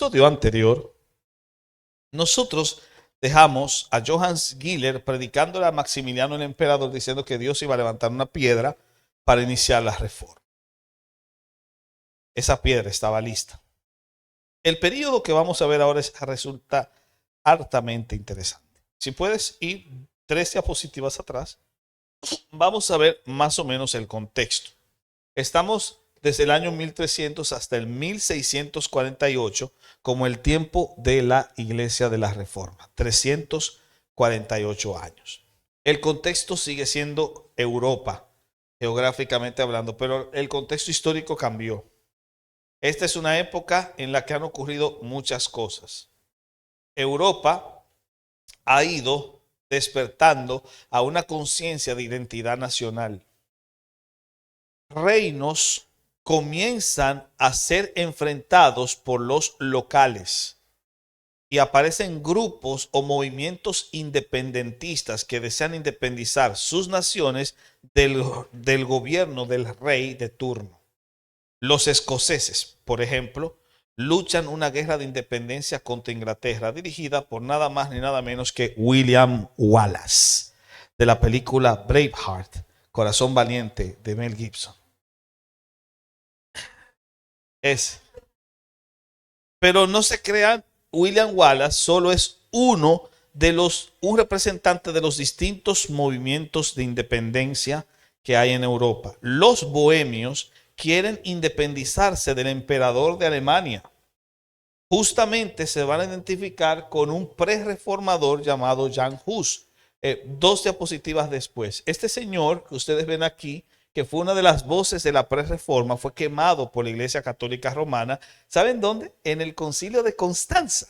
episodio anterior, nosotros dejamos a Johannes Giller predicándole a Maximiliano el emperador diciendo que Dios iba a levantar una piedra para iniciar la reforma. Esa piedra estaba lista. El periodo que vamos a ver ahora resulta hartamente interesante. Si puedes ir 3 diapositivas atrás, vamos a ver más o menos el contexto. Estamos desde el año 1300 hasta el 1648 como el tiempo de la Iglesia de la Reforma, 348 años. El contexto sigue siendo Europa, geográficamente hablando, pero el contexto histórico cambió. Esta es una época en la que han ocurrido muchas cosas. Europa ha ido despertando a una conciencia de identidad nacional. Reinos comienzan a ser enfrentados por los locales y aparecen grupos o movimientos independentistas que desean independizar sus naciones del gobierno del rey de turno. Los escoceses, por ejemplo, luchan una guerra de independencia contra Inglaterra dirigida por nada más ni nada menos que William Wallace, de la película Braveheart, Corazón Valiente, de Mel Gibson. Pero no se crean, William Wallace solo es un representante de los distintos movimientos de independencia que hay en Europa. Los bohemios quieren independizarse del emperador de Alemania. Justamente se van a identificar con un pre-reformador llamado Jan Hus. 2 diapositivas después. Este señor que ustedes ven aquí, que fue una de las voces de la pre-reforma, fue quemado por la Iglesia Católica Romana. ¿Saben dónde? En el Concilio de Constanza.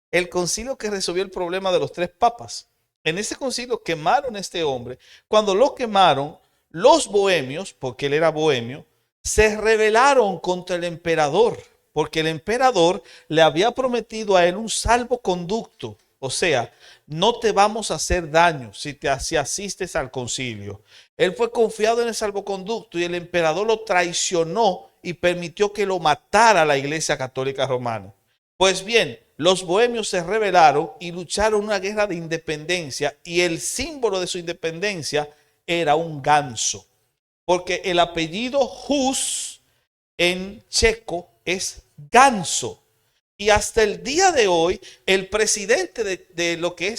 El concilio que resolvió el problema de los 3 papas. En ese concilio quemaron a este hombre. Cuando lo quemaron, los bohemios, porque él era bohemio, se rebelaron contra el emperador, porque el emperador le había prometido a él un salvoconducto. O sea, no te vamos a hacer daño si asistes al concilio. Él fue confiado en el salvoconducto y el emperador lo traicionó y permitió que lo matara la Iglesia Católica Romana. Pues bien, los bohemios se rebelaron y lucharon una guerra de independencia y el símbolo de su independencia era un ganso. Porque el apellido Hus en checo es ganso. Y hasta el día de hoy, el presidente de lo que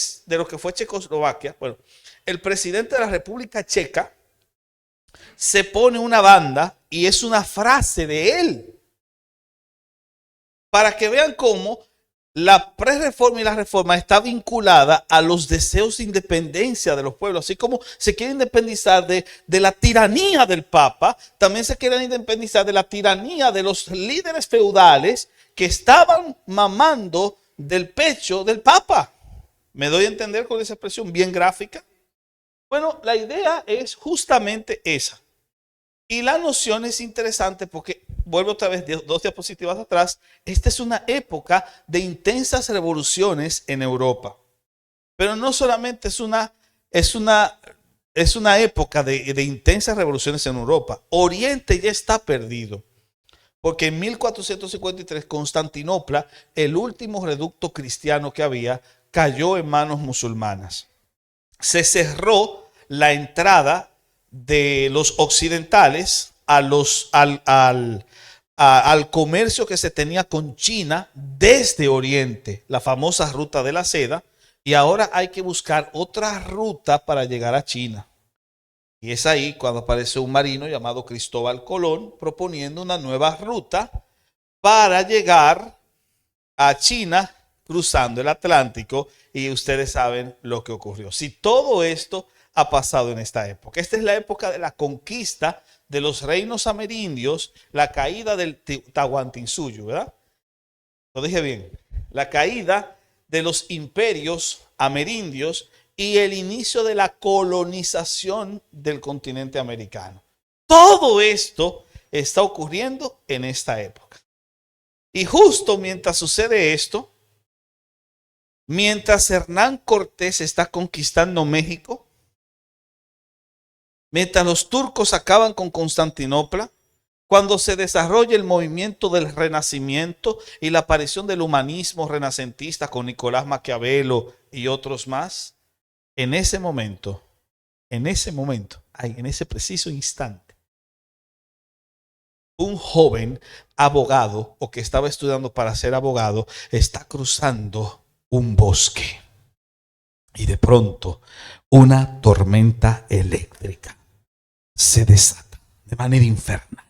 fue Checoslovaquia, bueno, el presidente de la República Checa, se pone una banda y es una frase de él. Para que vean cómo la pre-reforma y la reforma está vinculada a los deseos de independencia de los pueblos. Así como se quiere independizar de la tiranía del Papa, también se quiere independizar de la tiranía de los líderes feudales que estaban mamando del pecho del Papa. ¿Me doy a entender con esa expresión bien gráfica? Bueno, la idea es justamente esa. Y la noción es interesante porque, vuelvo otra vez 2 diapositivas atrás, esta es una época de intensas revoluciones en Europa. Pero no solamente es una época de intensas revoluciones en Europa. Oriente ya está perdido. Porque en 1453 Constantinopla, el último reducto cristiano que había, cayó en manos musulmanas. Se cerró la entrada de los occidentales al comercio que se tenía con China desde Oriente, la famosa ruta de la seda, y ahora hay que buscar otra ruta para llegar a China. Y es ahí cuando aparece un marino llamado Cristóbal Colón proponiendo una nueva ruta para llegar a China cruzando el Atlántico, y ustedes saben lo que ocurrió. Si todo esto ha pasado en esta época. Esta es la época de la conquista de los reinos amerindios, la caída del Tahuantinsuyo, ¿verdad? Lo dije bien. La caída de los imperios amerindios y el inicio de la colonización del continente americano. Todo esto está ocurriendo en esta época. Y justo mientras sucede esto, mientras Hernán Cortés está conquistando México, mientras los turcos acaban con Constantinopla, Cuando se desarrolla el movimiento del Renacimiento y la aparición del humanismo renacentista con Nicolás Maquiavelo y otros más, en ese momento, en ese preciso instante, un joven abogado o que estaba estudiando para ser abogado está cruzando un bosque y de pronto una tormenta eléctrica se desata de manera infernal.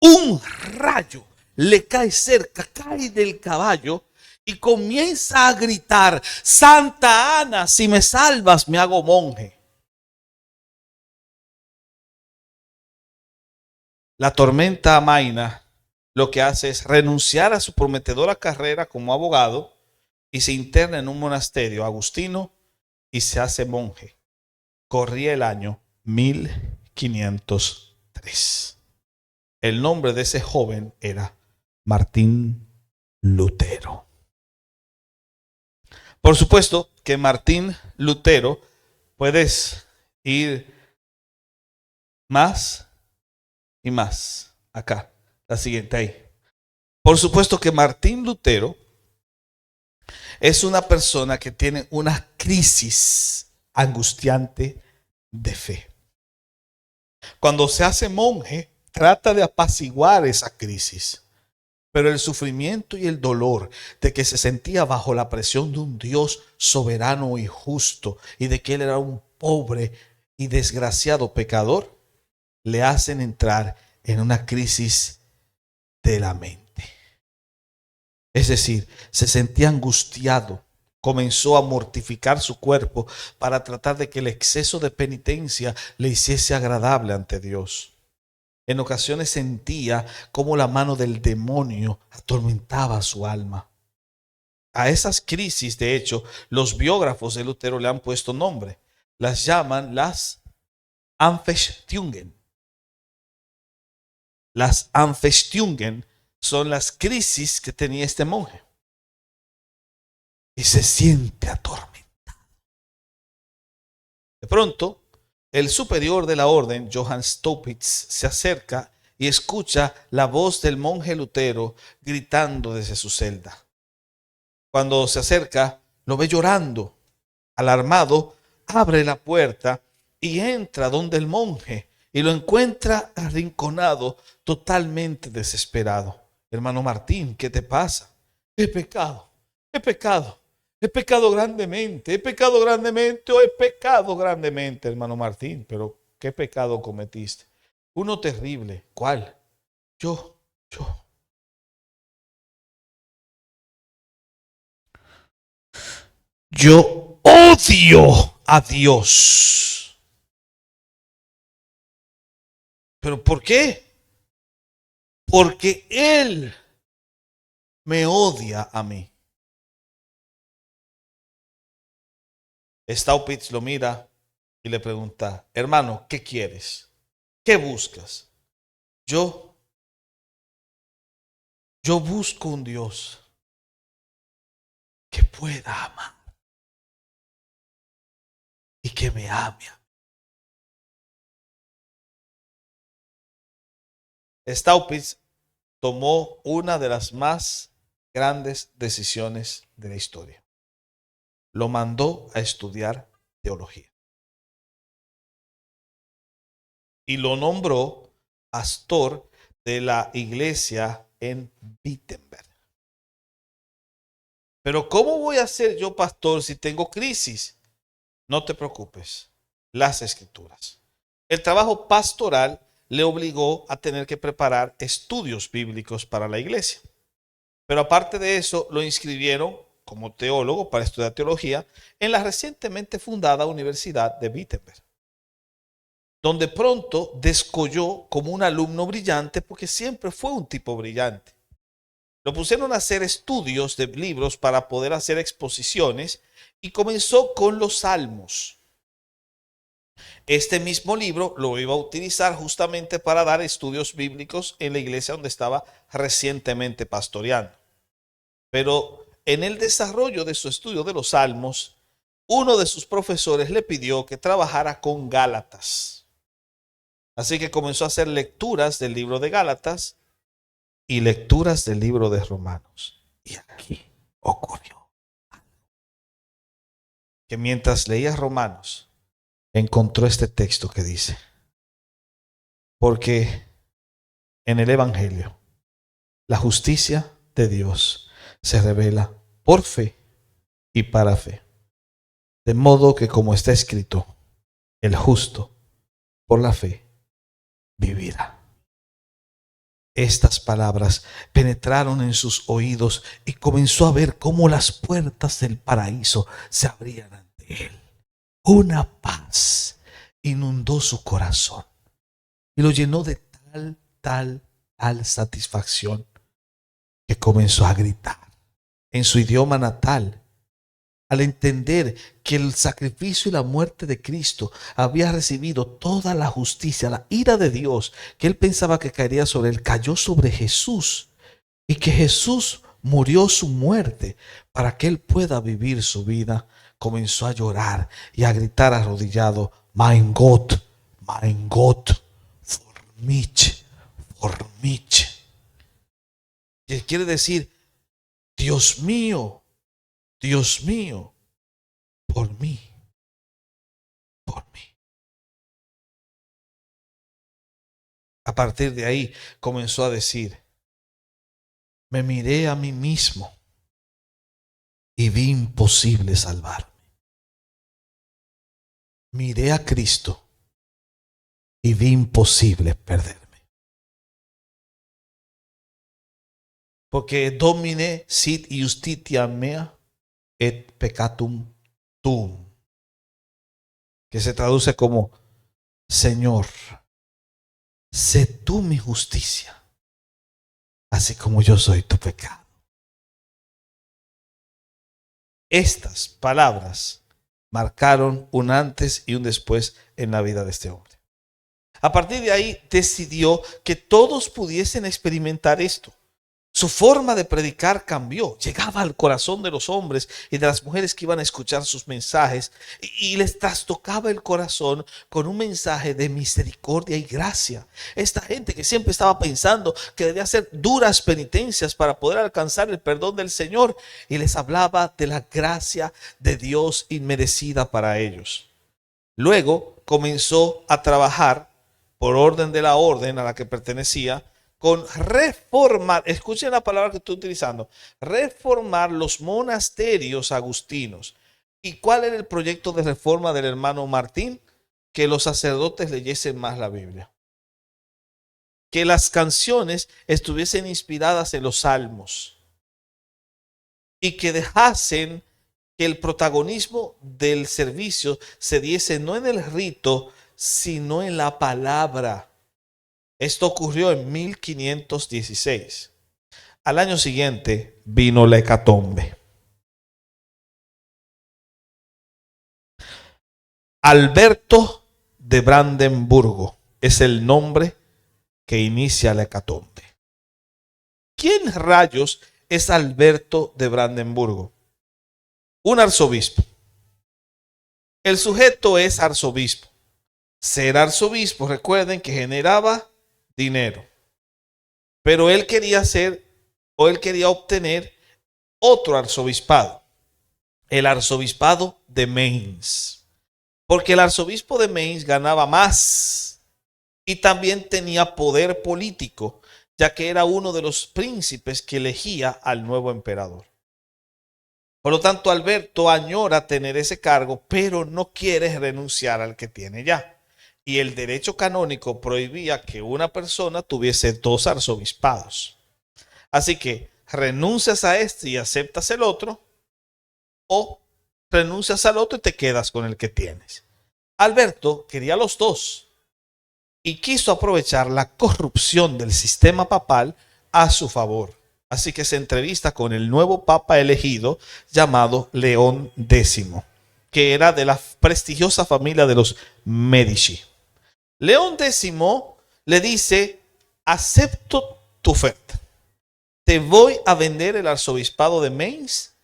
Un rayo le cae cerca, cae del caballo y comienza a gritar: Santa Ana, si me salvas, me hago monje. La tormenta amaina lo que hace es renunciar a su prometedora carrera como abogado y se interna en un monasterio agustino y se hace monje. Corría el año 1503. El nombre de ese joven era Martín Lutero. Por supuesto que Martín Lutero, puedes ir más y más acá, la siguiente ahí. Por supuesto que Martín Lutero es una persona que tiene una crisis angustiante de fe. Cuando se hace monje, trata de apaciguar esa crisis. Pero el sufrimiento y el dolor de que se sentía bajo la presión de un Dios soberano y justo y de que él era un pobre y desgraciado pecador, le hacen entrar en una crisis de la mente. Es decir, se sentía angustiado, comenzó a mortificar su cuerpo para tratar de que el exceso de penitencia le hiciese agradable ante Dios. En ocasiones sentía cómo la mano del demonio atormentaba su alma. A esas crisis, de hecho, los biógrafos de Lutero le han puesto nombre. Las llaman las Anfechtungen. Las Anfechtungen son las crisis que tenía este monje. Y se siente atormentado. De pronto, el superior de la orden, Johann Staupitz, se acerca y escucha la voz del monje Lutero gritando desde su celda. Cuando se acerca, lo ve llorando. Alarmado, abre la puerta y entra donde el monje y lo encuentra arrinconado, totalmente desesperado. Hermano Martín, ¿qué te pasa? He pecado, he pecado. He pecado grandemente, hermano Martín. Pero ¿qué pecado cometiste? Uno terrible. ¿Cuál? Yo. Yo odio a Dios. ¿Pero por qué? Porque Él me odia a mí. Staupitz lo mira y le pregunta: hermano, ¿qué quieres? ¿Qué buscas? Yo busco un Dios que pueda amar y que me ame. Staupitz tomó una de las más grandes decisiones de la historia. Lo mandó a estudiar teología. Y lo nombró pastor de la iglesia en Wittenberg. Pero ¿cómo voy a ser yo pastor si tengo crisis? No te preocupes, las escrituras. El trabajo pastoral le obligó a tener que preparar estudios bíblicos para la iglesia. Pero aparte de eso, lo inscribieron como teólogo para estudiar teología en la recientemente fundada Universidad de Wittenberg, donde pronto descolló como un alumno brillante porque siempre fue un tipo brillante. Lo pusieron a hacer estudios de libros para poder hacer exposiciones y comenzó con los Salmos. Este mismo libro lo iba a utilizar justamente para dar estudios bíblicos en la iglesia donde estaba recientemente pastoreando. Pero en el desarrollo de su estudio de los Salmos, uno de sus profesores le pidió que trabajara con Gálatas. Así que comenzó a hacer lecturas del libro de Gálatas y lecturas del libro de Romanos. Y aquí ocurrió que mientras leía Romanos, encontró este texto que dice: porque en el Evangelio la justicia de Dios se revela por fe y para fe. De modo que, como está escrito, el justo por la fe vivirá. Estas palabras penetraron en sus oídos y comenzó a ver cómo las puertas del paraíso se abrían ante él. Una paz inundó su corazón y lo llenó de tal satisfacción que comenzó a gritar en su idioma natal al entender que el sacrificio y la muerte de Cristo había recibido toda la justicia, la ira de Dios que él pensaba que caería sobre él, cayó sobre Jesús, y que Jesús murió su muerte para que él pueda vivir su vida. Comenzó a llorar y a gritar arrodillado: mein Gott, for mich. Y quiere decir: Dios mío, por mí. A partir de ahí comenzó a decir: me miré a mí mismo y vi imposible salvarme. Miré a Cristo y vi imposible perderme. Porque domine sit justitia mea et peccatum tuum, que se traduce como: Señor, sé tú mi justicia, así como yo soy tu pecado. Estas palabras marcaron un antes y un después en la vida de este hombre. A partir de ahí decidió que todos pudiesen experimentar esto. Su forma de predicar cambió, llegaba al corazón de los hombres y de las mujeres que iban a escuchar sus mensajes y les trastocaba el corazón con un mensaje de misericordia y gracia. Esta gente que siempre estaba pensando que debía hacer duras penitencias para poder alcanzar el perdón del Señor, y les hablaba de la gracia de Dios inmerecida para ellos. Luego comenzó a trabajar por orden de la orden a la que pertenecía, con reformar, escuchen la palabra que estoy utilizando, reformar los monasterios agustinos. ¿Y cuál era el proyecto de reforma del hermano Martín? Que los sacerdotes leyesen más la Biblia. Que las canciones estuviesen inspiradas en los salmos. Y que dejasen que el protagonismo del servicio se diese no en el rito, sino en la palabra. Esto ocurrió en 1516. Al año siguiente vino la hecatombe. Alberto de Brandenburgo es el nombre que inicia la hecatombe. ¿Quién rayos es Alberto de Brandenburgo? Un arzobispo. El sujeto es arzobispo. Ser arzobispo, recuerden que generaba dinero. Pero él quería obtener otro arzobispado, el arzobispado de Mainz, porque el arzobispo de Mainz ganaba más y también tenía poder político, ya que era uno de los príncipes que elegía al nuevo emperador. Por lo tanto, Alberto añora tener ese cargo, pero no quiere renunciar al que tiene ya. Y el derecho canónico prohibía que una persona tuviese dos arzobispados. Así que renuncias a este y aceptas el otro, o renuncias al otro y te quedas con el que tienes. Alberto quería los dos y quiso aprovechar la corrupción del sistema papal a su favor. Así que se entrevista con el nuevo papa elegido llamado León X, que era de la prestigiosa familia de los Medici. León X le dice: acepto tu oferta. Te voy a vender el arzobispado de Mainz,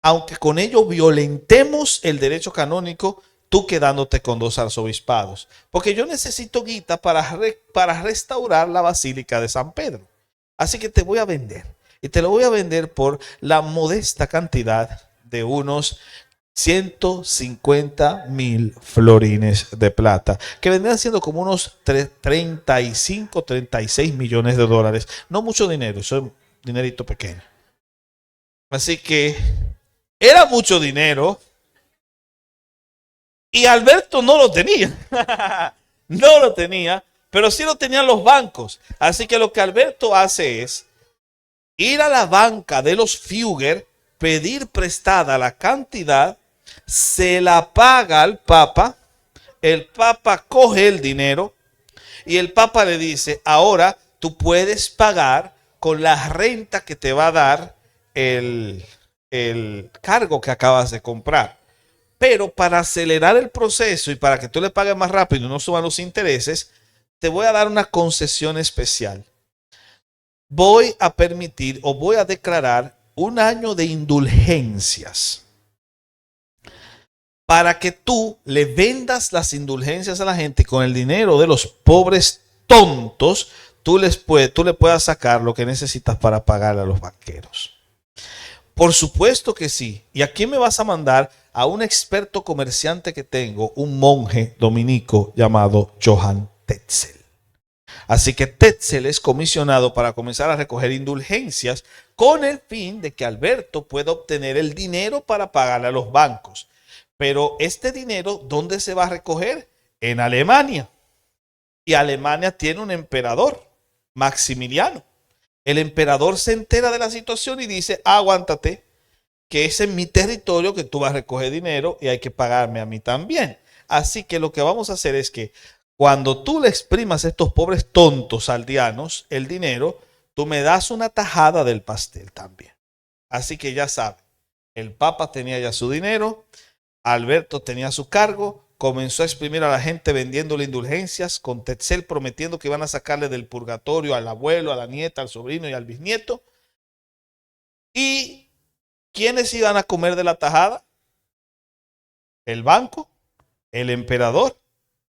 aunque con ello violentemos el derecho canónico. tú quedándote con 2 arzobispados. Porque yo necesito guita para restaurar la Basílica de San Pedro. Así que te voy a vender. Y te lo voy a vender por la modesta cantidad de unos 150.000 florines de plata, que vendrían siendo como unos 35, 36 millones de dólares. No mucho dinero, eso es dinerito pequeño. Así que era mucho dinero y Alberto no lo tenía. No lo tenía, pero sí lo tenían los bancos. Así que lo que Alberto hace es ir a la banca de los Fugger, pedir prestada la cantidad, se la paga al Papa, el Papa coge el dinero y el Papa le dice, ahora tú puedes pagar con la renta que te va a dar el cargo que acabas de comprar. Pero para acelerar el proceso y para que tú le pagues más rápido y no suban los intereses, te voy a dar una concesión especial. Voy a permitir o voy a declarar un año de indulgencias para que tú le vendas las indulgencias a la gente con el dinero de los pobres tontos, tú le puedas sacar lo que necesitas para pagarle a los banqueros. Por supuesto que sí. ¿Y a quién me vas a mandar? A un experto comerciante que tengo, un monje dominico llamado Johann Tetzel. Así que Tetzel es comisionado para comenzar a recoger indulgencias con el fin de que Alberto pueda obtener el dinero para pagarle a los bancos. Pero este dinero, ¿dónde se va a recoger? En Alemania. Y Alemania tiene un emperador, Maximiliano. El emperador se entera de la situación y dice, aguántate, que ese es mi territorio, que tú vas a recoger dinero y hay que pagarme a mí también. Así que lo que vamos a hacer es que cuando tú le exprimas a estos pobres tontos aldeanos el dinero, tú me das una tajada del pastel también. Así que ya saben, el Papa tenía ya su dinero, Alberto tenía su cargo, comenzó a exprimir a la gente vendiéndole indulgencias, con Tetzel prometiendo que iban a sacarle del purgatorio al abuelo, a la nieta, al sobrino y al bisnieto. ¿Y quiénes iban a comer de la tajada? El banco, el emperador,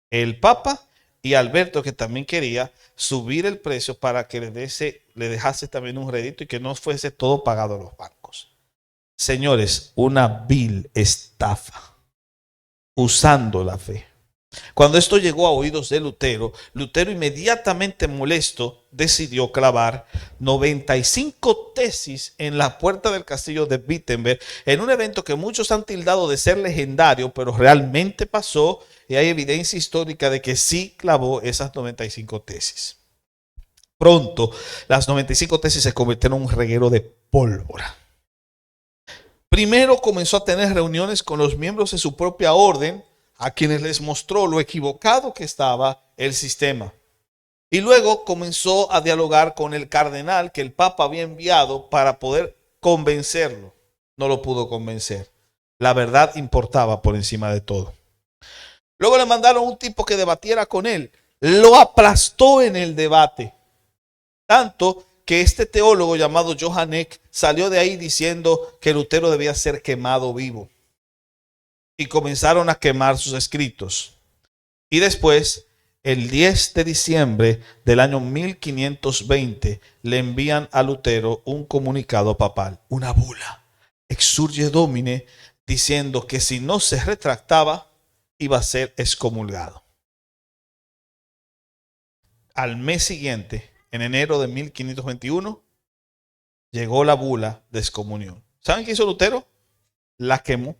el Papa y Alberto, que también quería subir el precio para que le dejase también un rédito y que no fuese todo pagado a los bancos. Señores, una vil estafa usando la fe. Cuando esto llegó a oídos de Lutero, Lutero inmediatamente molesto decidió clavar 95 tesis en la puerta del castillo de Wittenberg en un evento que muchos han tildado de ser legendario, pero realmente pasó y hay evidencia histórica de que sí clavó esas 95 tesis. Pronto, las 95 tesis se convirtieron en un reguero de pólvora. Primero comenzó a tener reuniones con los miembros de su propia orden, a quienes les mostró lo equivocado que estaba el sistema. Y luego comenzó a dialogar con el cardenal que el Papa había enviado para poder convencerlo. No lo pudo convencer. La verdad importaba por encima de todo. Luego le mandaron un tipo que debatiera con él. Lo aplastó en el debate. Tanto que este teólogo llamado Johann Eck salió de ahí diciendo que Lutero debía ser quemado vivo. Y comenzaron a quemar sus escritos. Y después, el 10 de diciembre del año 1520, le envían a Lutero un comunicado papal, una bula, Exsurge Domine, diciendo que si no se retractaba, iba a ser excomulgado. Al mes siguiente, en enero de 1521, llegó la bula de excomunión. ¿Saben qué hizo Lutero? La quemó.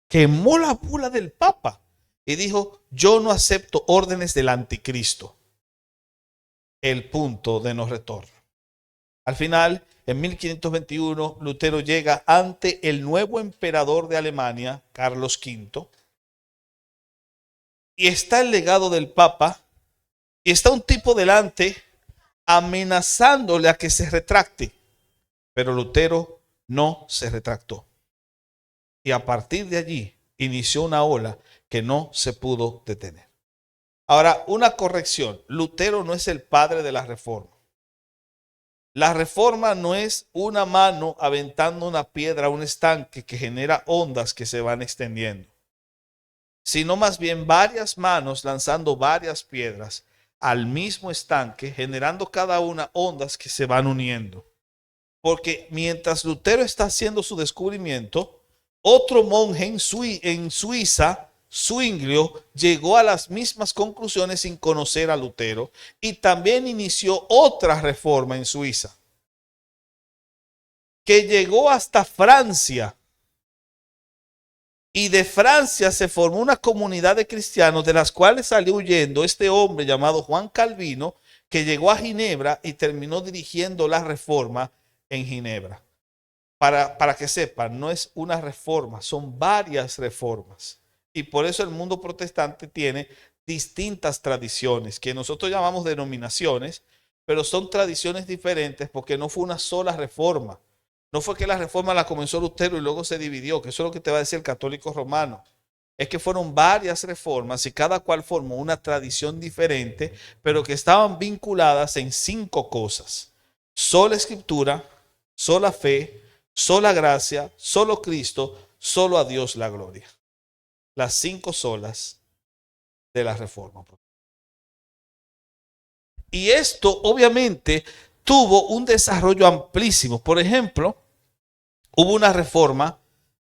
Quemó la bula del Papa y dijo, yo no acepto órdenes del anticristo. El punto de no retorno. Al final, en 1521, Lutero llega ante el nuevo emperador de Alemania, Carlos V, y está el legado del Papa, y está un tipo delante amenazándole a que se retracte, pero Lutero no se retractó. Y a partir de allí inició una ola que no se pudo detener. Ahora, una corrección. Lutero no es el padre de la reforma. La reforma no es una mano aventando una piedra a un estanque que genera ondas que se van extendiendo. sino más bien varias manos lanzando varias piedras al mismo estanque, generando cada una ondas que se van uniendo. Porque mientras Lutero está haciendo su descubrimiento, otro monje en Suiza, Zwinglio, llegó a las mismas conclusiones sin conocer a Lutero y también inició otra reforma en Suiza, que llegó hasta Francia. Y de Francia se formó una comunidad de cristianos de las cuales salió huyendo este hombre llamado Juan Calvino, que llegó a Ginebra y terminó dirigiendo la reforma en Ginebra. Para que sepan, no es una reforma, son varias reformas. Y por eso el mundo protestante tiene distintas tradiciones, que nosotros llamamos denominaciones, pero son tradiciones diferentes porque no fue una sola reforma. No fue que la reforma la comenzó Lutero y luego se dividió, que eso es lo que te va a decir el católico romano. Es que fueron varias reformas y cada cual formó una tradición diferente, pero que estaban vinculadas en 5 cosas: sola escritura, sola fe, sola gracia, solo Cristo, solo a Dios la gloria. Las 5 solas de la reforma. Y esto obviamente tuvo un desarrollo amplísimo. Por ejemplo, hubo una reforma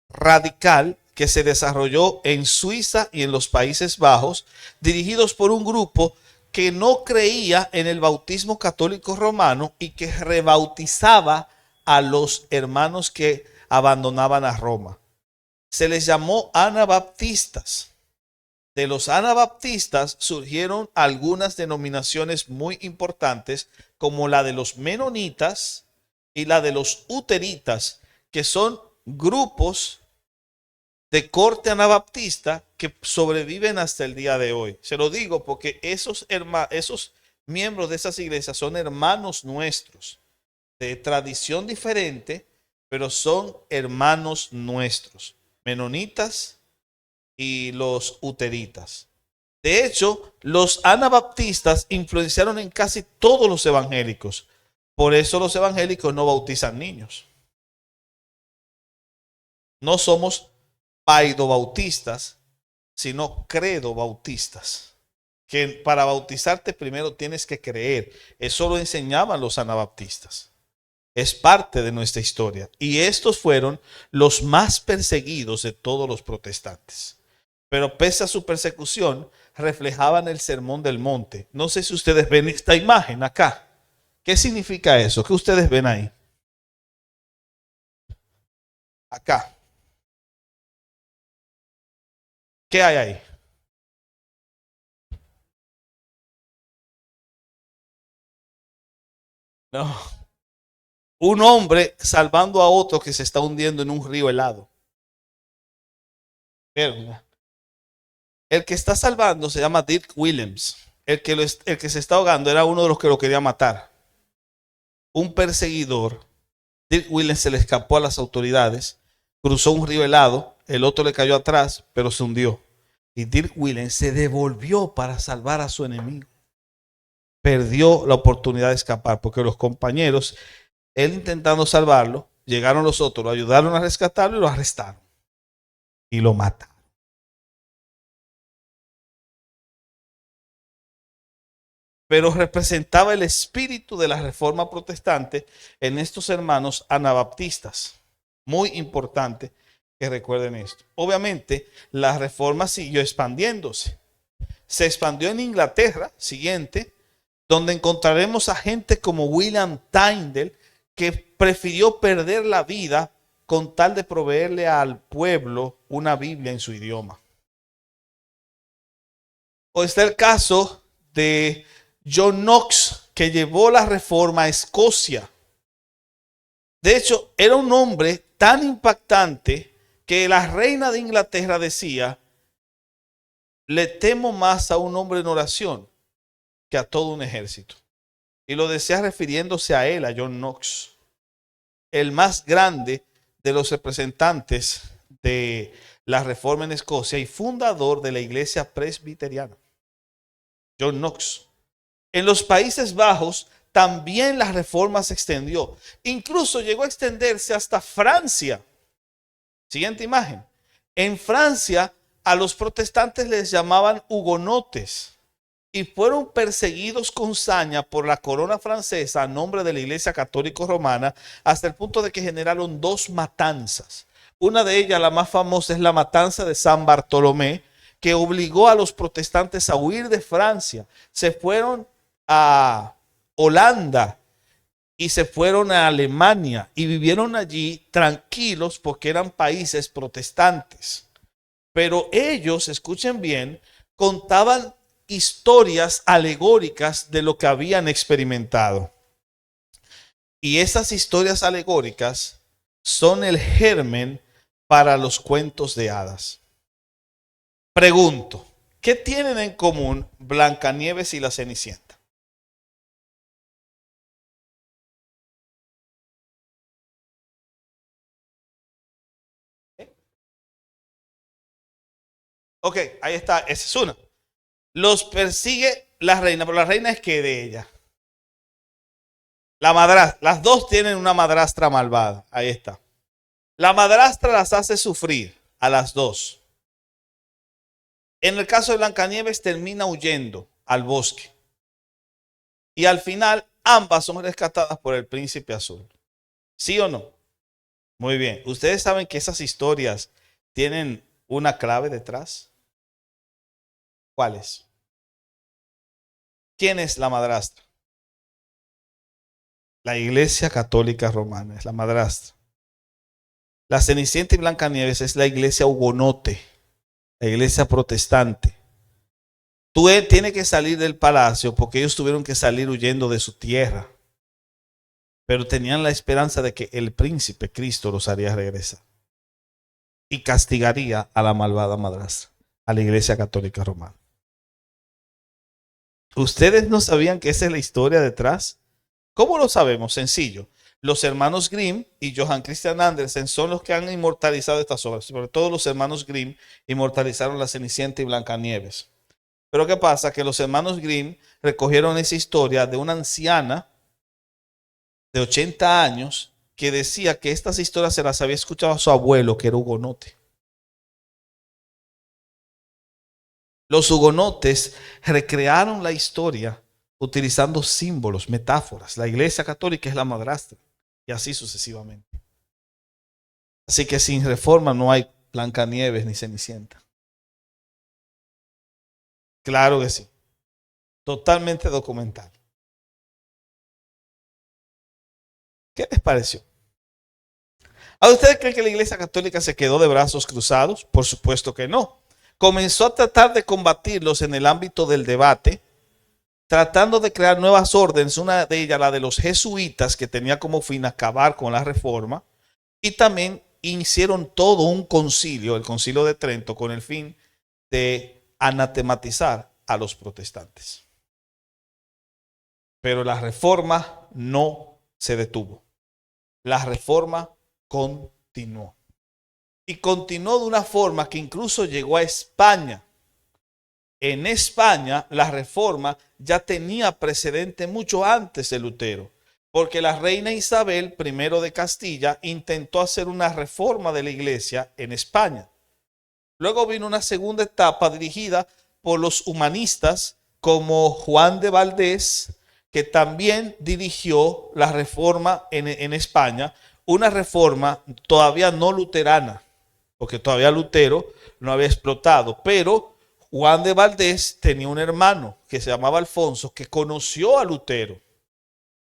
radical que se desarrolló en Suiza y en los Países Bajos, dirigidos por un grupo que no creía en el bautismo católico romano y que rebautizaba a los hermanos que abandonaban a Roma. Se les llamó anabaptistas. De los anabaptistas surgieron algunas denominaciones muy importantes, como la de los menonitas y la de los uteritas, que son grupos de corte anabaptista que sobreviven hasta el día de hoy. Se lo digo porque esos miembros de esas iglesias son hermanos nuestros, de tradición diferente, pero son hermanos nuestros, menonitas y los uteritas. De hecho, los anabaptistas influenciaron en casi todos los evangélicos. Por eso los evangélicos no bautizan niños. No somos paidobautistas, sino credobautistas. Que para bautizarte primero tienes que creer. Eso lo enseñaban los anabaptistas. Es parte de nuestra historia. Y estos fueron los más perseguidos de todos los protestantes. Pero pese a su persecución, reflejaban el sermón del monte. No sé si ustedes ven esta imagen acá. ¿Qué significa eso? ¿Qué ustedes ven ahí? Acá. ¿Qué hay ahí? No. Un hombre salvando a otro que se está hundiendo en un río helado. El que está salvando se llama Dirk Willems. El que se está ahogando era uno de los que lo quería matar. Un perseguidor. Dirk Willems se le escapó a las autoridades, cruzó un río helado, el otro le cayó atrás, pero se hundió. Y Dirk Willems se devolvió para salvar a su enemigo. Perdió la oportunidad de escapar porque los compañeros, él intentando salvarlo, llegaron los otros, lo ayudaron a rescatarlo y lo arrestaron. Y lo mataron. Pero representaba el espíritu de la reforma protestante en estos hermanos anabaptistas. Muy importante que recuerden esto. Obviamente, la reforma siguió expandiéndose. Se expandió en Inglaterra, siguiente, donde encontraremos a gente como William Tyndale, que prefirió perder la vida con tal de proveerle al pueblo una Biblia en su idioma. O está el caso de John Knox, que llevó la reforma a Escocia. De hecho, era un hombre tan impactante que la reina de Inglaterra decía: le temo más a un hombre en oración que a todo un ejército. Y lo decía refiriéndose a él, a John Knox, el más grande de los representantes de la reforma en Escocia y fundador de la iglesia presbiteriana. John Knox. En los Países Bajos también la reforma se extendió. Incluso llegó a extenderse hasta Francia. Siguiente imagen. En Francia a los protestantes les llamaban hugonotes y fueron perseguidos con saña por la corona francesa a nombre de la Iglesia Católica Romana hasta el punto de que generaron dos matanzas. Una de ellas, la más famosa, es la matanza de San Bartolomé, que obligó a los protestantes a huir de Francia. Se fueron a Holanda y se fueron a Alemania y vivieron allí tranquilos porque eran países protestantes. Pero ellos, escuchen bien, contaban historias alegóricas de lo que habían experimentado. Y esas historias alegóricas son el germen para los cuentos de hadas. Pregunto, ¿qué tienen en común Blancanieves y la Cenicienta? Ok, ahí está, esa es una. Los persigue la reina, pero la reina es que de ella. La madrastra, las dos tienen una madrastra malvada, ahí está. La madrastra las hace sufrir a las dos. En el caso de Blancanieves termina huyendo al bosque. Y al final ambas son rescatadas por el príncipe azul. ¿Sí o no? Muy bien. Ustedes saben que esas historias tienen una clave detrás. ¿Cuál es? ¿Quién es la madrastra? La Iglesia Católica Romana es la madrastra. La Cenicienta y Blancanieves es la iglesia hugonote, la iglesia protestante. Tú tienes que salir del palacio porque ellos tuvieron que salir huyendo de su tierra. Pero tenían la esperanza de que el príncipe Cristo los haría regresar. Y castigaría a la malvada madrastra, a la Iglesia Católica Romana. ¿Ustedes no sabían que esa es la historia detrás? ¿Cómo lo sabemos? Sencillo. Los hermanos Grimm y Johann Christian Andersen son los que han inmortalizado estas obras. Sobre todo los hermanos Grimm inmortalizaron la Cenicienta y Blancanieves. Pero ¿qué pasa? Que los hermanos Grimm recogieron esa historia de una anciana de 80 años que decía que estas historias se las había escuchado a su abuelo, que era hugonote. Los hugonotes recrearon la historia utilizando símbolos, metáforas. La Iglesia Católica es la madrastra y así sucesivamente. Así que sin reforma no hay Blancanieves ni Cenicienta. Claro que sí. Totalmente documental. ¿Qué les pareció? ¿A ustedes creen que la Iglesia Católica se quedó de brazos cruzados? Por supuesto que no. Comenzó a tratar de combatirlos en el ámbito del debate, tratando de crear nuevas órdenes, una de ellas la de los jesuitas, que tenía como fin acabar con la reforma, y también hicieron todo un concilio, el concilio de Trento, con el fin de anatematizar a los protestantes. Pero la reforma no se detuvo. La reforma continuó. Y continuó de una forma que incluso llegó a España. En España, la reforma ya tenía precedente mucho antes de Lutero, porque la reina Isabel I de Castilla intentó hacer una reforma de la iglesia en España. Luego vino una segunda etapa dirigida por los humanistas como Juan de Valdés, que también dirigió la reforma en España, una reforma todavía no luterana, porque todavía Lutero no había explotado, pero Juan de Valdés tenía un hermano que se llamaba Alfonso, que conoció a Lutero.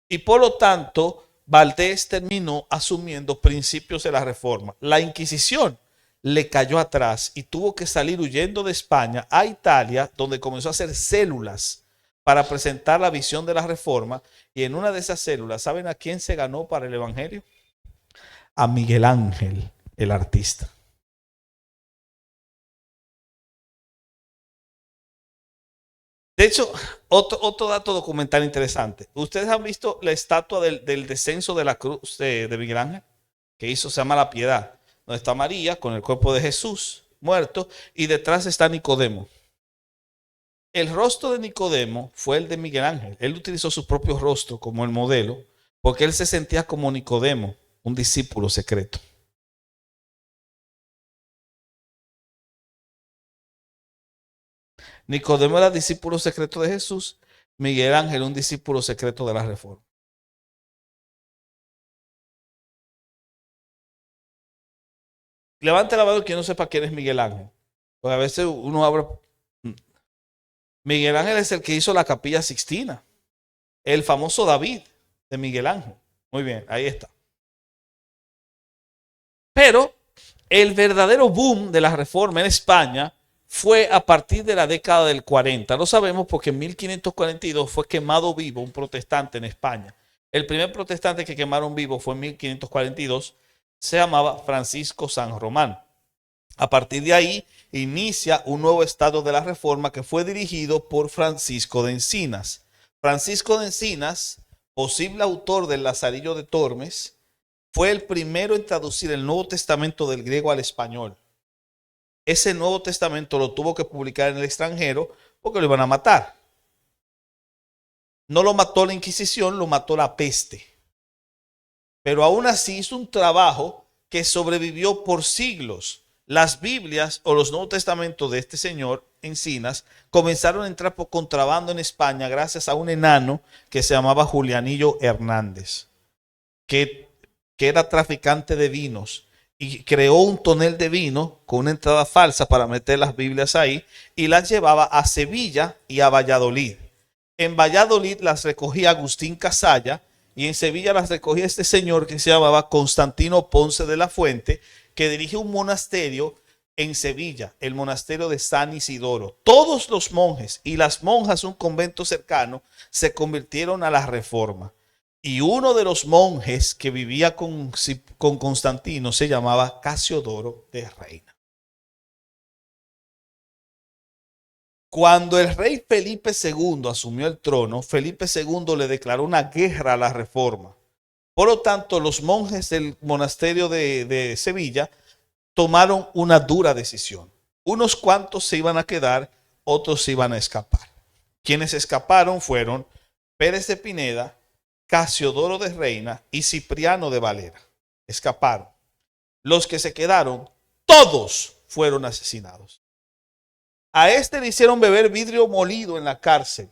Y por lo tanto, Valdés terminó asumiendo principios de la reforma. La Inquisición le cayó atrás y tuvo que salir huyendo de España a Italia, donde comenzó a hacer células para presentar la visión de la reforma. Y en una de esas células, ¿saben a quién se ganó para el Evangelio? A Miguel Ángel, el artista. De hecho, otro dato documental interesante. ¿Ustedes han visto la estatua del descenso de la cruz de Miguel Ángel? Que hizo, se llama La Piedad, donde está María con el cuerpo de Jesús muerto y detrás está Nicodemo. El rostro de Nicodemo fue el de Miguel Ángel. Él utilizó su propio rostro como el modelo porque él se sentía como Nicodemo, un discípulo secreto. Nicodemo era discípulo secreto de Jesús. Miguel Ángel, un discípulo secreto de la Reforma. Levante la mano quien no sepa quién es Miguel Ángel. Porque a veces uno abre. Miguel Ángel es el que hizo la Capilla Sixtina. El famoso David de Miguel Ángel. Muy bien, ahí está. Pero el verdadero boom de la Reforma en España fue a partir de la década del 40. Lo sabemos porque en 1542 fue quemado vivo un protestante en España. El primer protestante que quemaron vivo fue en 1542. Se llamaba Francisco San Román. A partir de ahí inicia un nuevo estado de la Reforma que fue dirigido por Francisco de Encinas. Francisco de Encinas, posible autor del Lazarillo de Tormes, fue el primero en traducir el Nuevo Testamento del griego al español. Ese Nuevo Testamento lo tuvo que publicar en el extranjero porque lo iban a matar. No lo mató la Inquisición, lo mató la peste. Pero aún así hizo un trabajo que sobrevivió por siglos. Las Biblias o los Nuevos Testamentos de este señor Encinas comenzaron a entrar por contrabando en España gracias a un enano que se llamaba Julianillo Hernández, que era traficante de vinos y creó un tonel de vino con una entrada falsa para meter las Biblias ahí y las llevaba a Sevilla y a Valladolid. En Valladolid las recogía Agustín Casalla y en Sevilla las recogía este señor que se llamaba Constantino Ponce de la Fuente, que dirige un monasterio en Sevilla, el monasterio de San Isidoro. Todos los monjes y las monjas, un convento cercano, se convirtieron a la Reforma. Y uno de los monjes que vivía con Constantino se llamaba Casiodoro de Reina. Cuando el rey Felipe II asumió el trono, Felipe II le declaró una guerra a la Reforma. Por lo tanto, los monjes del monasterio de Sevilla tomaron una dura decisión. Unos cuantos se iban a quedar, otros se iban a escapar. Quienes escaparon fueron Pérez de Pineda, Casiodoro de Reina y Cipriano de Valera. Escaparon. Los que se quedaron, todos fueron asesinados. A este le hicieron beber vidrio molido en la cárcel.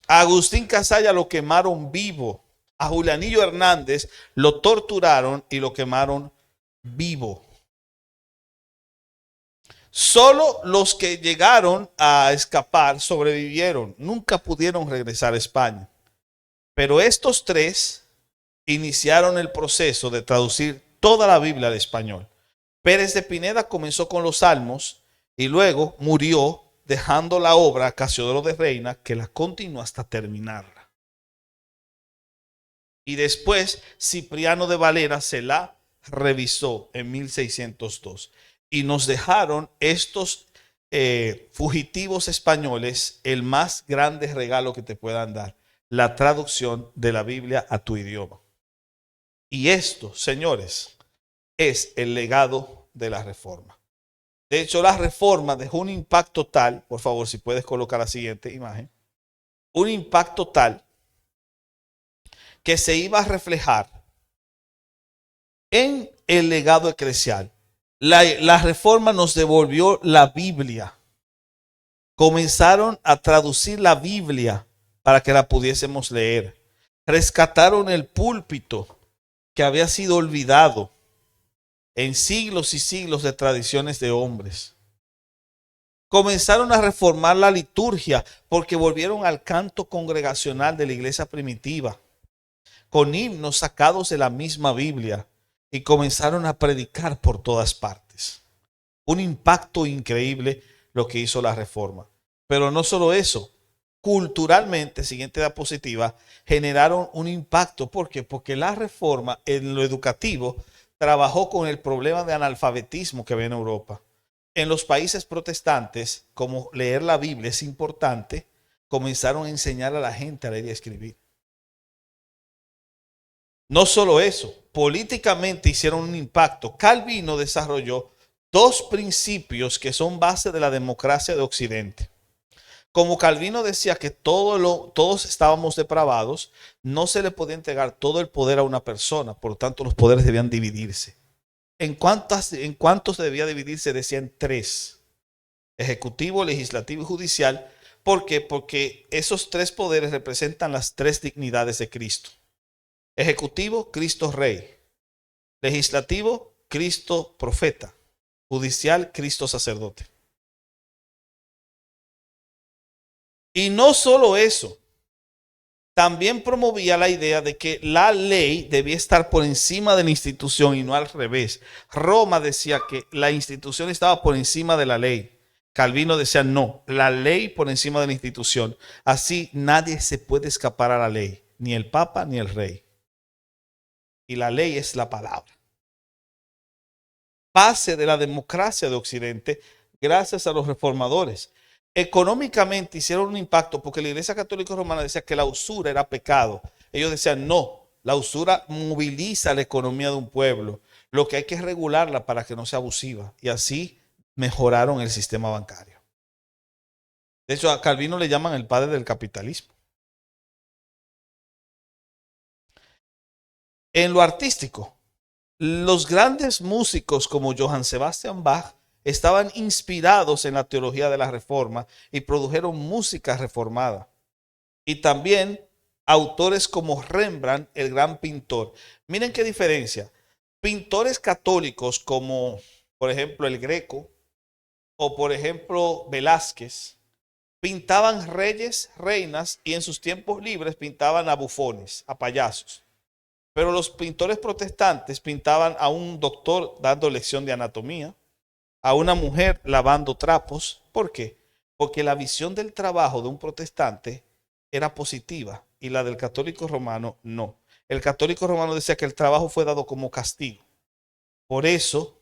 A Agustín Casalla lo quemaron vivo. A Julianillo Hernández lo torturaron y lo quemaron vivo. Solo los que llegaron a escapar sobrevivieron. Nunca pudieron regresar a España. Pero estos tres iniciaron el proceso de traducir toda la Biblia al español. Pérez de Pineda comenzó con los Salmos y luego murió dejando la obra a Casiodoro de Reina, que la continuó hasta terminarla. Y después Cipriano de Valera se la revisó en 1602. Y nos dejaron estos fugitivos españoles el más grande regalo que te puedan dar: la traducción de la Biblia a tu idioma. Y esto, señores, es el legado de la Reforma. De hecho, la Reforma dejó un impacto tal, por favor, si puedes colocar la siguiente imagen, un impacto tal que se iba a reflejar en el legado eclesial. La Reforma nos devolvió la Biblia. Comenzaron a traducir la Biblia para que la pudiésemos leer. Rescataron el púlpito que había sido olvidado en siglos y siglos de tradiciones de hombres. Comenzaron a reformar la liturgia porque volvieron al canto congregacional de la iglesia primitiva, con himnos sacados de la misma Biblia, y comenzaron a predicar por todas partes. Un impacto increíble lo que hizo la Reforma. Pero no solo eso, culturalmente, siguiente diapositiva, generaron un impacto. ¿Por qué? Porque la Reforma en lo educativo trabajó con el problema de analfabetismo que había en Europa. En los países protestantes, como leer la Biblia es importante, comenzaron a enseñar a la gente a leer y a escribir. No solo eso, políticamente hicieron un impacto. Calvino desarrolló dos principios que son base de la democracia de Occidente. Como Calvino decía que todos estábamos depravados, no se le podía entregar todo el poder a una persona, por lo tanto los poderes debían dividirse. ¿En cuántos debía dividirse? Decían 3. ejecutivo, legislativo y judicial. ¿Por qué? Porque esos tres poderes representan las tres dignidades de Cristo. Ejecutivo, Cristo Rey. Legislativo, Cristo Profeta. Judicial, Cristo Sacerdote. Y no solo eso, también promovía la idea de que la ley debía estar por encima de la institución y no al revés. Roma decía que la institución estaba por encima de la ley. Calvino decía no, la ley por encima de la institución. Así nadie se puede escapar a la ley, ni el Papa ni el Rey. Y la ley es la palabra. Base de la democracia de Occidente gracias a los reformadores. Económicamente hicieron un impacto porque la Iglesia Católica Romana decía que la usura era pecado. Ellos decían no, la usura moviliza la economía de un pueblo. Lo que hay que es regularla para que no sea abusiva. Y así mejoraron el sistema bancario. De hecho, a Calvino le llaman el padre del capitalismo. En lo artístico, los grandes músicos como Johann Sebastian Bach estaban inspirados en la teología de la Reforma y produjeron música reformada. Y también autores como Rembrandt, el gran pintor. Miren qué diferencia. Pintores católicos como, por ejemplo, el Greco o, por ejemplo, Velázquez, pintaban reyes, reinas y en sus tiempos libres pintaban a bufones, a payasos. Pero los pintores protestantes pintaban a un doctor dando lección de anatomía, a una mujer lavando trapos. ¿Por qué? Porque la visión del trabajo de un protestante era positiva y la del católico romano no. El católico romano decía que el trabajo fue dado como castigo. Por eso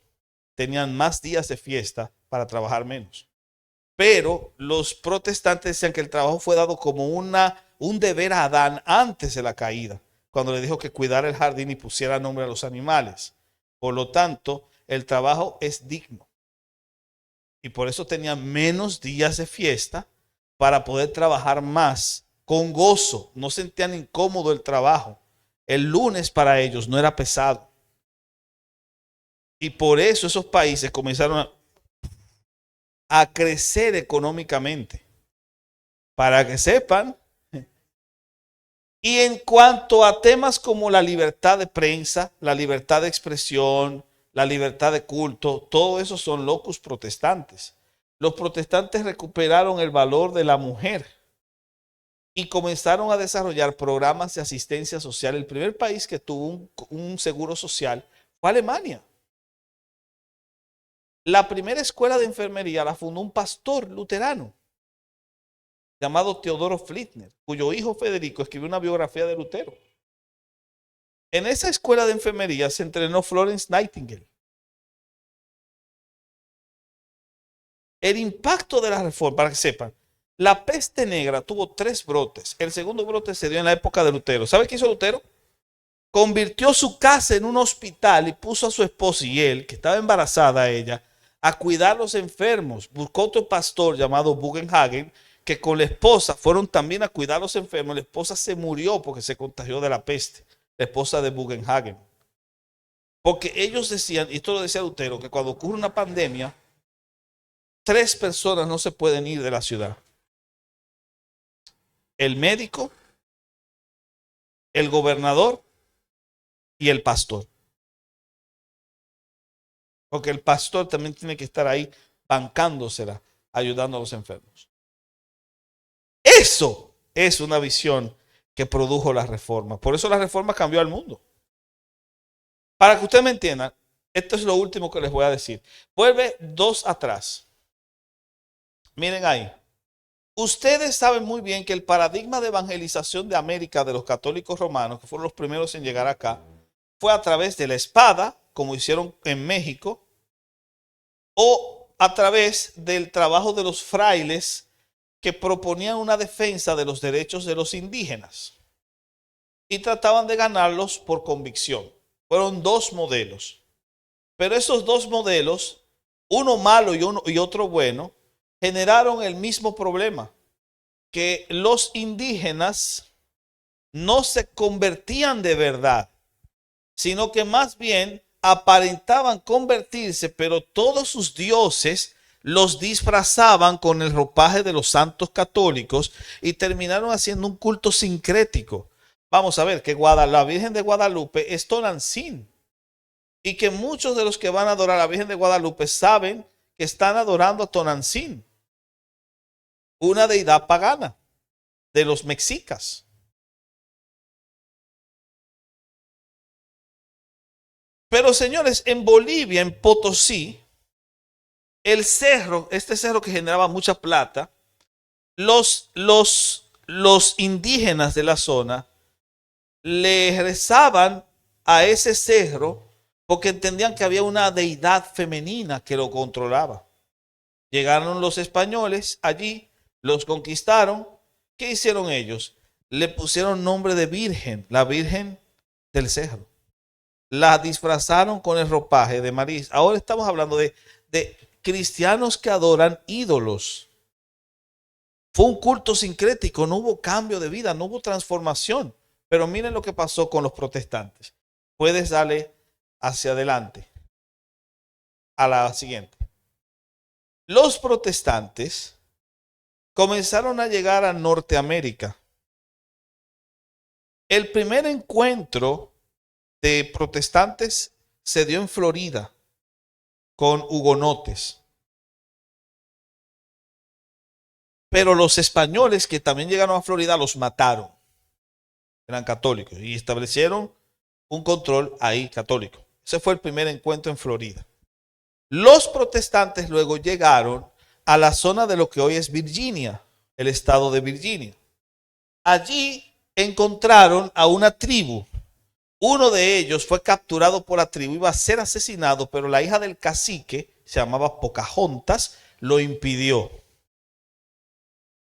tenían más días de fiesta para trabajar menos. Pero los protestantes decían que el trabajo fue dado como un deber a Adán antes de la caída, cuando le dijo que cuidara el jardín y pusiera nombre a los animales. Por lo tanto, el trabajo es digno. Y por eso tenían menos días de fiesta para poder trabajar más con gozo. No sentían incómodo el trabajo. El lunes para ellos no era pesado. Y por eso esos países comenzaron a crecer económicamente. Para que sepan. Y en cuanto a temas como la libertad de prensa, la libertad de expresión, la libertad de culto, todo eso son locus protestantes. Los protestantes recuperaron el valor de la mujer y comenzaron a desarrollar programas de asistencia social. El primer país que tuvo un seguro social fue Alemania. La primera escuela de enfermería la fundó un pastor luterano llamado Teodoro Flittner, cuyo hijo Federico escribió una biografía de Lutero. En esa escuela de enfermería se entrenó Florence Nightingale. El impacto de la reforma, para que sepan, la peste negra tuvo 3 brotes. El segundo brote se dio en la época de Lutero. ¿Sabe qué hizo Lutero? Convirtió su casa en un hospital y puso a su esposa y él, que estaba embarazada ella, a cuidar a los enfermos. Buscó otro pastor llamado Bugenhagen, que con la esposa fueron también a cuidar a los enfermos. La esposa se murió porque se contagió de la peste, la esposa de Bugenhagen. Porque ellos decían, y esto lo decía Lutero, que cuando ocurre una pandemia, 3 personas no se pueden ir de la ciudad: el médico, el gobernador y el pastor. Porque el pastor también tiene que estar ahí bancándosela, ayudando a los enfermos. Eso es una visión que produjo la reforma. Por eso la reforma cambió al mundo. Para que ustedes me entiendan, esto es lo último que les voy a decir. Vuelve 2 atrás. Miren ahí. Ustedes saben muy bien que el paradigma de evangelización de América de los católicos romanos, que fueron los primeros en llegar acá, fue a través de la espada, como hicieron en México, o a través del trabajo de los frailes que proponían una defensa de los derechos de los indígenas y trataban de ganarlos por convicción. Fueron 2 modelos. Pero esos 2 modelos, uno malo y otro bueno, generaron el mismo problema, que los indígenas no se convertían de verdad, sino que más bien aparentaban convertirse, pero todos sus dioses los disfrazaban con el ropaje de los santos católicos y terminaron haciendo un culto sincrético. Vamos a ver que la Virgen de Guadalupe es Tonantzin y que muchos de los que van a adorar a la Virgen de Guadalupe saben que están adorando a Tonantzin, una deidad pagana de los mexicas. Pero señores, en Bolivia, en Potosí, el cerro, este cerro que generaba mucha plata, los indígenas de la zona le rezaban a ese cerro porque entendían que había una deidad femenina que lo controlaba. Llegaron los españoles allí, los conquistaron. ¿Qué hicieron ellos? Le pusieron nombre de Virgen, la Virgen del Cerro. La disfrazaron con el ropaje de María. Ahora estamos hablando de cristianos que adoran ídolos. Fue un culto sincrético, no hubo cambio de vida, no hubo transformación. Pero miren lo que pasó con los protestantes. Puedes darle hacia adelante a la siguiente. Los protestantes comenzaron a llegar a Norteamérica. El primer encuentro de protestantes se dio en Florida con hugonotes. Pero los españoles que también llegaron a Florida los mataron. Eran católicos y establecieron un control ahí católico. Ese fue el primer encuentro en Florida. Los protestantes luego llegaron a la zona de lo que hoy es Virginia, el estado de Virginia. Allí encontraron a una tribu. Uno de ellos fue capturado por la tribu, iba a ser asesinado, pero la hija del cacique, se llamaba Pocahontas, lo impidió.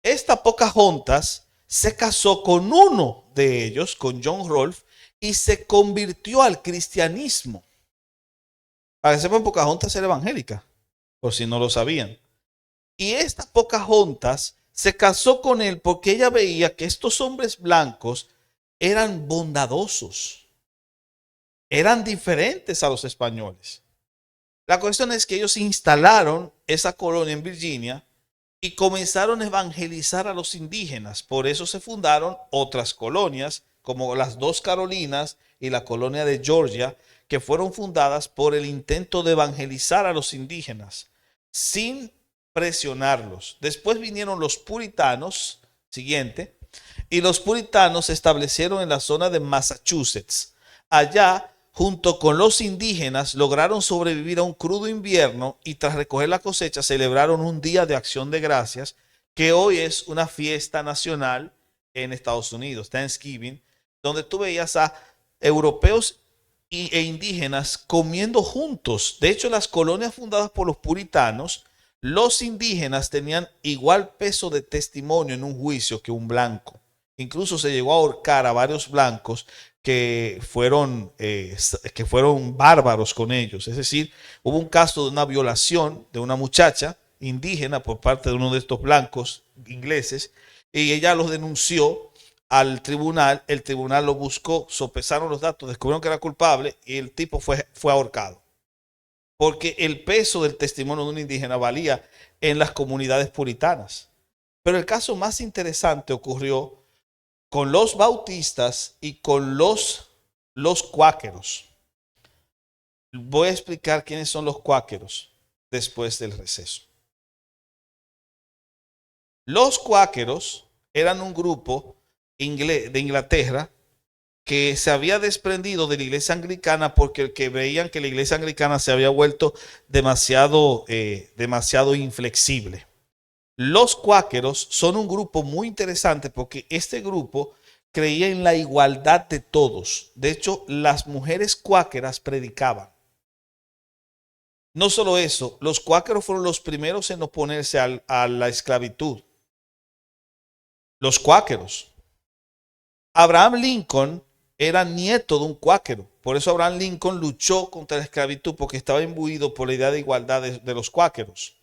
Esta Pocahontas se casó con uno de ellos, con John Rolfe, y se convirtió al cristianismo. Para que sepan, Pocahontas era evangélica, por si no lo sabían. Y esta Pocahontas se casó con él porque ella veía que estos hombres blancos eran bondadosos, eran diferentes a los españoles. La cuestión es que ellos instalaron esa colonia en Virginia y comenzaron a evangelizar a los indígenas. Por eso se fundaron otras colonias, como las dos Carolinas y la colonia de Georgia, que fueron fundadas por el intento de evangelizar a los indígenas, sin presionarlos. Después vinieron los puritanos, siguiente, y los puritanos se establecieron en la zona de Massachusetts. Allá, junto con los indígenas, lograron sobrevivir a un crudo invierno y tras recoger la cosecha celebraron un día de acción de gracias que hoy es una fiesta nacional en Estados Unidos, Thanksgiving, donde tú veías a europeos e indígenas comiendo juntos. De hecho, las colonias fundadas por los puritanos, los indígenas tenían igual peso de testimonio en un juicio que un blanco. Incluso se llegó a ahorcar a varios blancos que fueron bárbaros con ellos. Es decir, hubo un caso de una violación de una muchacha indígena por parte de uno de estos blancos ingleses y ella los denunció al tribunal. El tribunal lo buscó, sopesaron los datos, descubrieron que era culpable y el tipo fue ahorcado. Porque el peso del testimonio de un indígena valía en las comunidades puritanas. Pero el caso más interesante ocurrió con los bautistas y con los cuáqueros. Voy a explicar quiénes son los cuáqueros después del receso. Los cuáqueros eran un grupo de Inglaterra que se había desprendido de la iglesia anglicana porque veían que la iglesia anglicana se había vuelto demasiado inflexible. Los cuáqueros son un grupo muy interesante porque este grupo creía en la igualdad de todos. De hecho, las mujeres cuáqueras predicaban. No solo eso, los cuáqueros fueron los primeros en oponerse a la esclavitud. Los cuáqueros. Abraham Lincoln era nieto de un cuáquero. Por eso Abraham Lincoln luchó contra la esclavitud porque estaba imbuido por la idea de igualdad de los cuáqueros.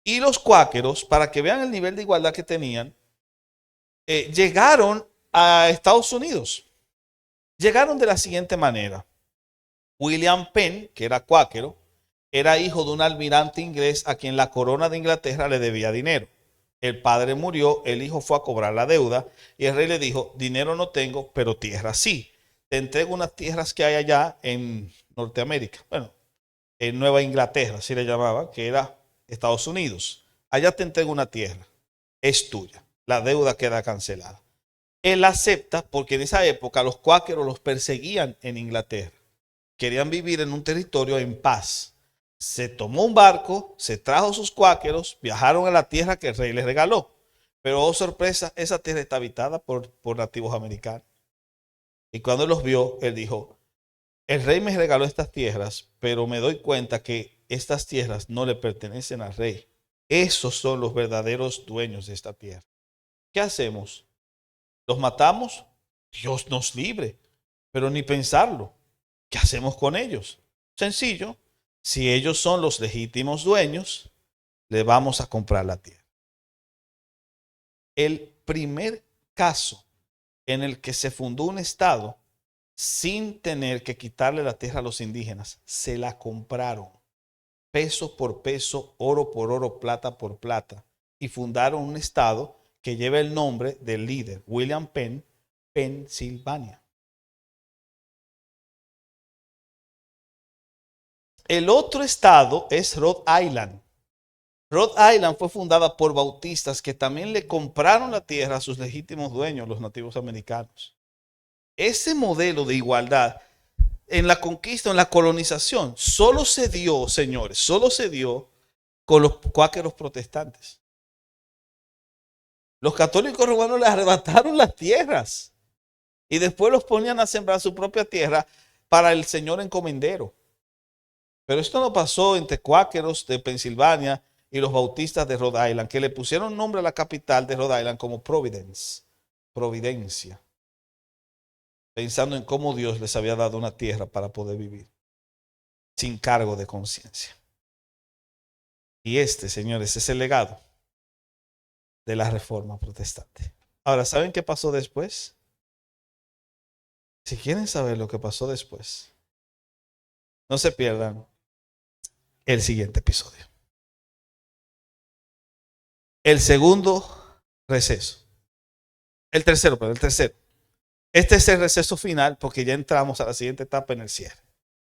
Y los cuáqueros, para que vean el nivel de igualdad que tenían, llegaron a Estados Unidos. Llegaron de la siguiente manera. William Penn, que era cuáquero, Era hijo de un almirante inglés a quien la corona de Inglaterra le debía dinero. El padre murió, el hijo fue a cobrar la deuda y el rey le dijo, dinero no tengo, pero tierra sí. Te entrego unas tierras que hay allá en Norteamérica. Bueno, en Nueva Inglaterra, así le llamaban, que era Estados Unidos. Allá te entrego una tierra, es tuya. La deuda queda cancelada. Él acepta porque en esa época los cuáqueros los perseguían en Inglaterra. Querían vivir en un territorio en paz. Se tomó un barco, se trajo sus cuáqueros, viajaron a la tierra que el rey les regaló. Pero, oh sorpresa, esa tierra está habitada por nativos americanos. Y cuando él los vio, él dijo, el rey me regaló estas tierras, pero me doy cuenta que estas tierras no le pertenecen al rey. Esos son los verdaderos dueños de esta tierra. ¿Qué hacemos? ¿Los matamos? Dios nos libre, pero ni pensarlo. ¿Qué hacemos con ellos? Sencillo, si ellos son los legítimos dueños, le vamos a comprar la tierra. El primer caso en el que se fundó un estado sin tener que quitarle la tierra a los indígenas, se la compraron, peso por peso, oro por oro, plata por plata, y fundaron un estado que lleva el nombre del líder, William Penn, Pensilvania. El otro estado es Rhode Island. Rhode Island fue fundada por bautistas que también le compraron la tierra a sus legítimos dueños, los nativos americanos. Ese modelo de igualdad en la conquista, en la colonización, solo se dio, señores, solo se dio con los cuáqueros protestantes. Los católicos romanos les arrebataron las tierras y después los ponían a sembrar su propia tierra para el señor encomendero. Pero esto no pasó entre cuáqueros de Pensilvania y los bautistas de Rhode Island, que le pusieron nombre a la capital de Rhode Island como Providence, Providencia, pensando en cómo Dios les había dado una tierra para poder vivir sin cargo de conciencia. Y este, señores, es el legado de la Reforma Protestante. Ahora, ¿saben qué pasó después? Si quieren saber lo que pasó después, no se pierdan el siguiente episodio. El segundo receso. El tercero. Este es el receso final porque ya entramos a la siguiente etapa en el cierre.